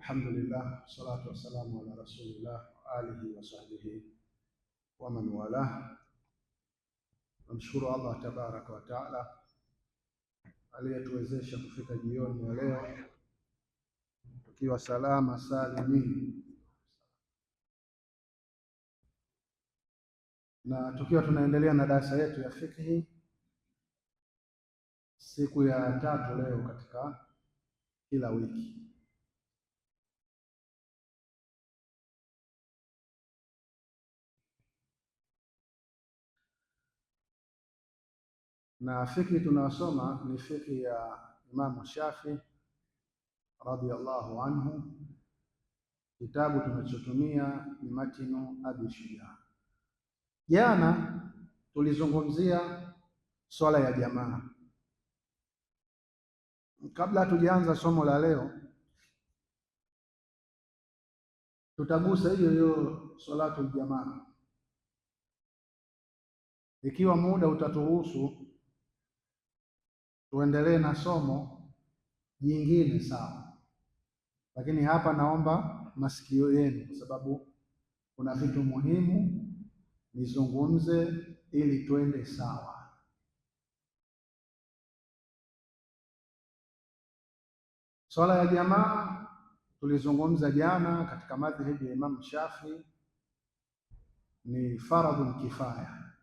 Alhamdulillah, salatu wassalamu ala rasulillah wa alihi wa sahbihi wa man walah. Namshukuru Allah tabaraka wa taala aliyetuwezesha kufika jioni ya leo tukiwa salama salimini, na tukiwa tunaendelea na darasa yetu ya fiqhi siku ya tatu leo katika kila wiki. Na fiqhi tunasoma ni fiqhi ya Imam Shafi radhiyallahu anhu. Kitabu tunachotumia ni Matinu Abi Shujaa. Jana tulizungumzia swala ya jamaa. Kabla hatujaanza somo la leo, tutagusa hiyo salatu jamaa, ikiwa muda utaturuhusu tuendelee na somo jingine sawa, lakini hapa naomba masikio yenu, kwa sababu kuna vitu muhimu nizungumze ili twende sawa. Swala ya jamaa tulizungumza jana katika madhhabi ya Imam Shafi ni faradhun kifaya,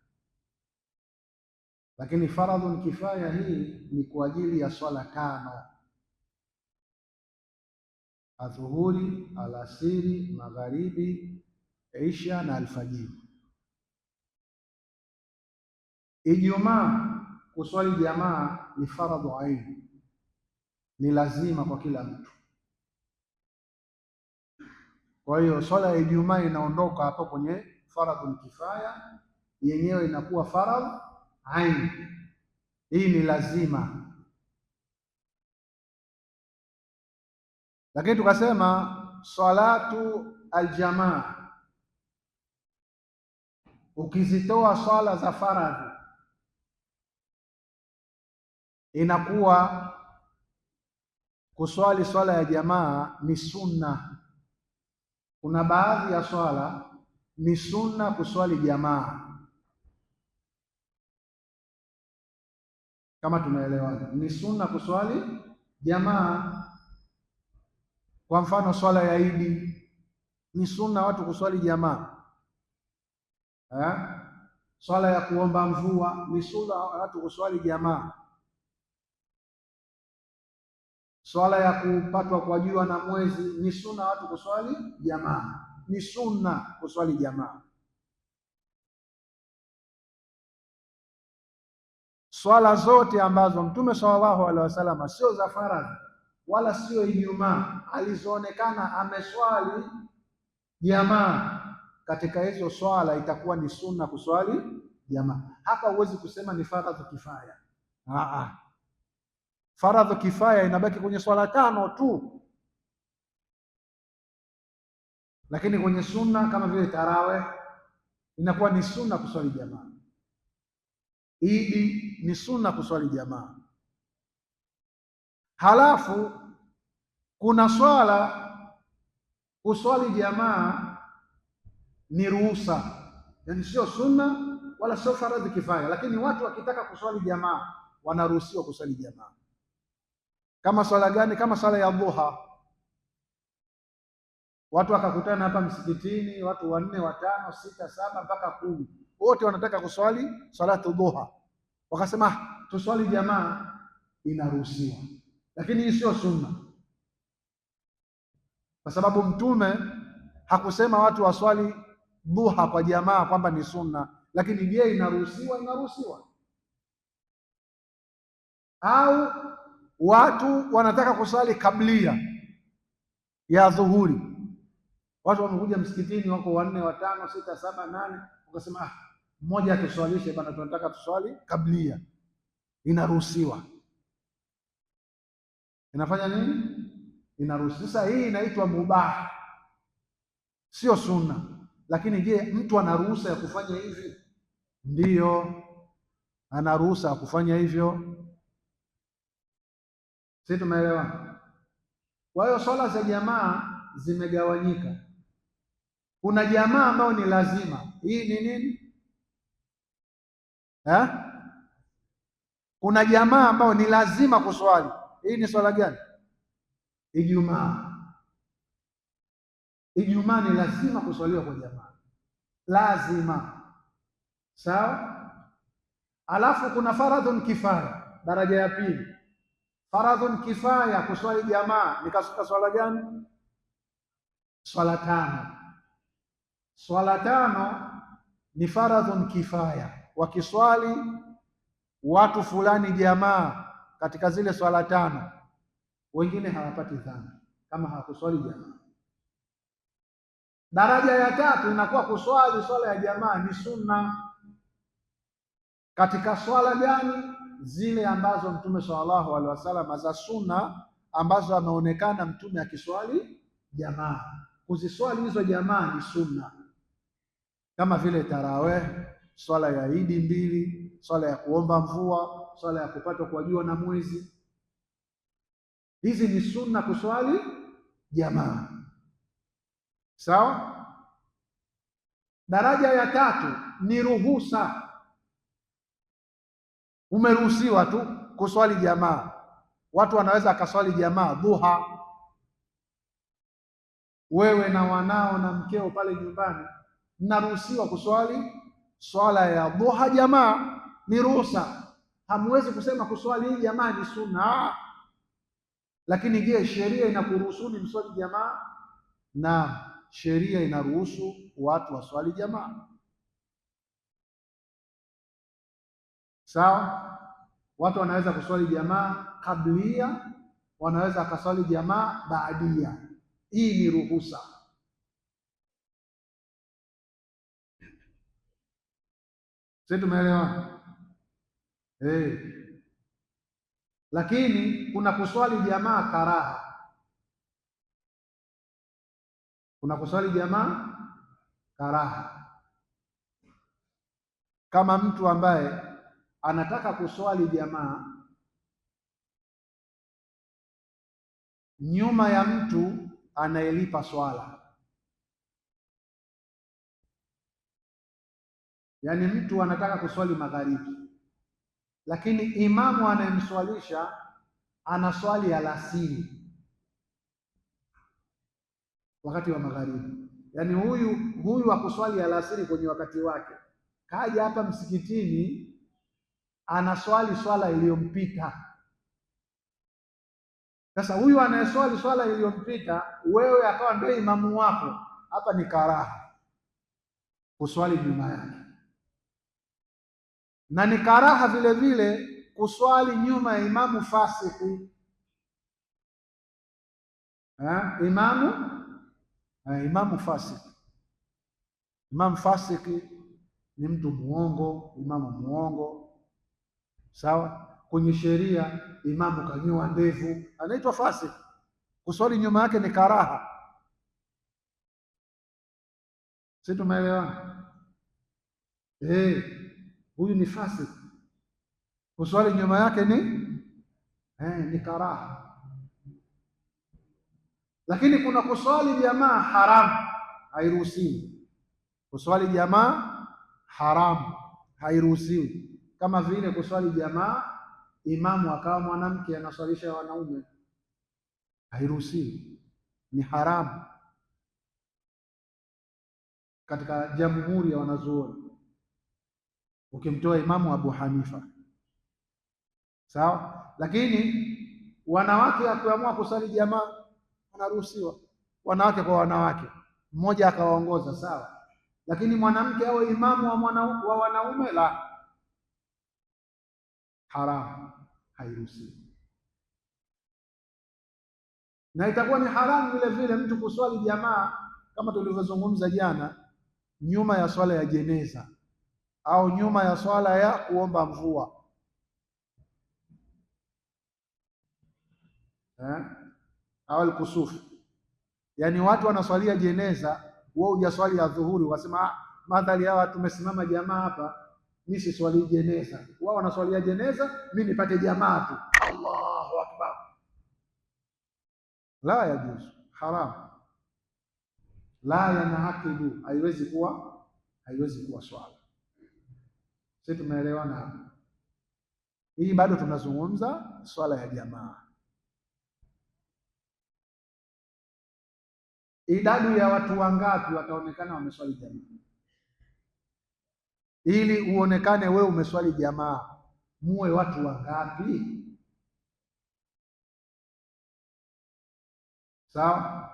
lakini faradhun kifaya hii ni kwa ajili ya swala tano: adhuhuri, alasiri, magharibi, isha na alfajiri. Ijumaa kuswali jamaa ni faradhu aini, ni lazima kwa kila mtu. Kwa hiyo swala ya Ijumaa inaondoka hapo kwenye faradhun kifaya, yenyewe inakuwa faradhu aini. Hii ni lazima, lakini tukasema salatu aljamaa, ukizitoa swala za faradhi inakuwa kuswali swala ya jamaa ni sunna. Kuna baadhi ya swala ni sunna kuswali jamaa, kama tunaelewana, ni sunna kuswali jamaa. Kwa mfano swala ya Idi ni sunna watu kuswali jamaa. Swala ya kuomba mvua ni sunna watu kuswali jamaa. Swala ya kupatwa kwa jua na mwezi ni sunna watu kuswali jamaa. Ni sunna kuswali jamaa. Swala zote ambazo Mtume sallallahu alaihi wasallam sio za faradhi wala sio Ijumaa, alizoonekana ameswali jamaa, katika hizo swala itakuwa ni sunna kuswali jamaa. Hapa huwezi kusema ni faradhi kifaya. Faradhi kifaya inabaki kwenye swala tano tu, lakini kwenye sunna kama vile tarawih inakuwa ni sunna kuswali jamaa. Idi ni sunna kuswali jamaa. Halafu kuna swala kuswali jamaa ni ruhusa, yaani sio sunna wala sio faradhi kifaya, lakini watu wakitaka kuswali jamaa wanaruhusiwa kuswali jamaa. Kama swala gani? Kama swala ya dhuha. Watu wakakutana hapa msikitini, watu 4, 5, 6, 7 mpaka 10, wote wanataka kuswali salatu dhuha, wakasema tuswali jamaa, inaruhusiwa, lakini hii sio sunna, kwa sababu Mtume hakusema watu waswali dhuha kwa jamaa kwamba ni sunna. Lakini je, inaruhusiwa? Inaruhusiwa. Au watu wanataka kuswali kablia ya dhuhuri, watu wamekuja msikitini, wako 4, 5, 6, 7, 8, wakasema mmoja atuswalishe bana, tunataka tuswali kablia. Inaruhusiwa. Inafanya nini? Inaruhusiwa. Sasa hii inaitwa mubah, sio sunna. Lakini je, mtu ana ruhusa ya kufanya hivi? Ndiyo, ana ruhusa ya kufanya hivyo. Sisi tumeelewa. Kwa hiyo swala za jamaa zimegawanyika. Kuna jamaa ambayo ni lazima. Hii ni nini? Kuna jamaa ambayo ni lazima kuswali. Hii ni swala gani? Ijumaa. Ijumaa ni lazima kuswaliwa kwa jamaa, lazima. Sawa. Alafu kuna faradhun kifaya, daraja ya pili. Faradhun kifaya kuswali jamaa ni katika swala gani? Swala tano. Swala tano ni faradhun kifaya, wakiswali watu fulani jamaa katika zile swala tano, wengine hawapati dhambi kama hawakuswali jamaa. Daraja ya tatu inakuwa kuswali swala ya jamaa ni sunna. Katika swala gani? Zile ambazo Mtume sallallahu alaihi wasallam za sunna ambazo ameonekana Mtume akiswali jamaa, kuziswali hizo jamaa ni sunna, kama vile tarawih, swala ya Idi mbili, swala ya kuomba mvua, swala ya kupatwa kwa jua na mwezi. Hizi ni sunna kuswali jamaa. Sawa. Daraja ya tatu ni ruhusa. Umeruhusiwa tu kuswali jamaa. Watu wanaweza akaswali jamaa dhuha, wewe na wanao na mkeo pale nyumbani, mnaruhusiwa kuswali swala ya dhuha jamaa, ni ruhusa. Hamwezi kusema kuswali hii jamaa ni sunna. Lakini je, sheria inakuruhusuni mswali jamaa? Na sheria inaruhusu watu waswali jamaa. Sawa. Watu wanaweza kuswali jamaa kablia, wanaweza akaswali jamaa baadia. Hii ni ruhusa. Sisi tumeelewana? Lakini kuna kuswali jamaa karaha. Kuna kuswali jamaa karaha, kama mtu ambaye anataka kuswali jamaa nyuma ya mtu anayelipa swala. Yaani mtu anataka kuswali magharibi, lakini imamu anayemswalisha anaswali alasiri wakati wa magharibi. Yaani huyu akuswali alasiri kwenye wakati wake, kaja hapa msikitini anaswali swala iliyompita. Sasa huyu anayeswali swala iliyompita, wewe akawa ndio imamu wako, hapa ni karaha kuswali nyuma yake, na ni karaha vile vile kuswali nyuma ya imamu fasiki. Imamu fasiki. Imamu fasiki ni mtu muongo, imamu muongo. Sawa. Kwenye sheria imamu kanyoa ndevu, anaitwa fasiki. Kuswali nyuma yake ni karaha. Sisi tumeelewana? Huyu ni fasiki, kuswali nyuma yake ni karaha. Lakini kuna kuswali jamaa haramu, hairuhusiwi. Kuswali jamaa haramu hairuhusiwi, kama vile kuswali jamaa imamu akawa mwanamke anaswalisha wanaume, hairuhusiwi, ni haramu katika jamhuri ya wanazuoni, ukimtoa imamu Abu Hanifa. Sawa. Lakini wanawake akiamua kuswali jamaa wanaruhusiwa, wanawake kwa wanawake, mmoja akawaongoza, sawa. Lakini mwanamke awe imamu wa wanaume, la, haramu, hairuhusiwi. Na itakuwa ni haramu vile vile mtu kuswali jamaa, kama tulivyozungumza jana, nyuma ya swala ya jeneza au nyuma ya swala ya kuomba mvua, au al-kusufu. Yaani watu wanaswalia jeneza, wewe hujaswali ya dhuhuri, wasema madhali hawa tumesimama jamaa hapa, mimi si swali jeneza. Wao wanaswalia jeneza, mimi nipate jamaa tu. Allahu akbar. la yajuzu, haram. La yanaqidu, haiwezi kuwa swala. Sisi tumeelewana hapo? Hii bado tunazungumza swala ya jamaa. Idadi ya watu wangapi wataonekana wameswali jamaa? Ili uonekane wewe umeswali jamaa, muwe watu wangapi? Sawa?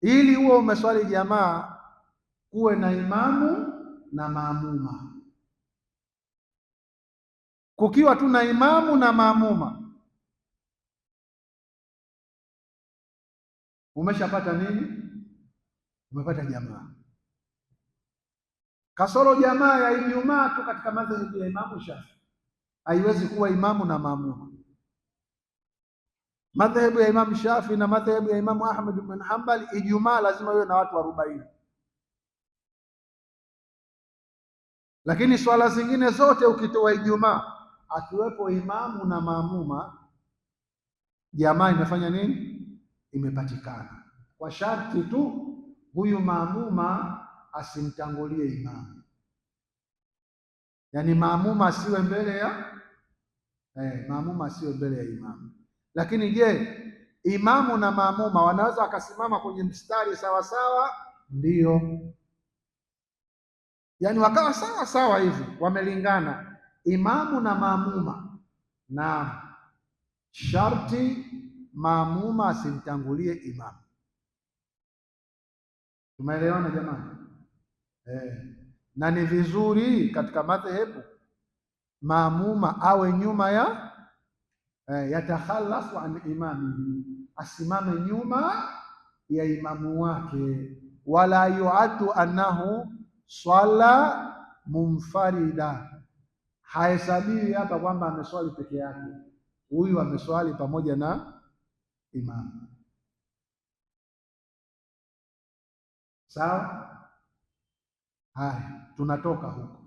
Ili uwe umeswali jamaa, kuwe na imamu na maamuma. Kukiwa tu na imamu na maamuma, umeshapata nini? Umepata jamaa. Kasoro jamaa ya Ijumaa tu katika madhehebu ya Imamu Shafi, haiwezi kuwa imamu na maamuma. Madhehebu ya Imamu Shafi na madhehebu ya Imamu Ahmad bin Hanbal, Ijumaa lazima iwe na watu 40. Lakini swala zingine zote ukitoa Ijumaa, akiwepo imamu na maamuma, jamaa imefanya nini? Imepatikana, kwa sharti tu huyu maamuma asimtangulie imamu, yaani maamuma asiwe mbele ya imamu. Lakini je, imamu na maamuma wanaweza wakasimama kwenye mstari sawa sawa? Ndiyo, yaani wakawa sawa sawa hivi, wamelingana imamu na maamuma, na sharti maamuma asimtangulie imamu. Tumeelewana jamani? Na ni vizuri katika madhehebu maamuma awe nyuma ya yatakhalafu an imamihi, asimame nyuma ya imamu wake. Wala yuaddu annahu swala munfarida, hahesabiwi hapa kwamba ameswali peke yake, huyu ameswali pamoja na imamu. Sawa? Haya, tunatoka huko.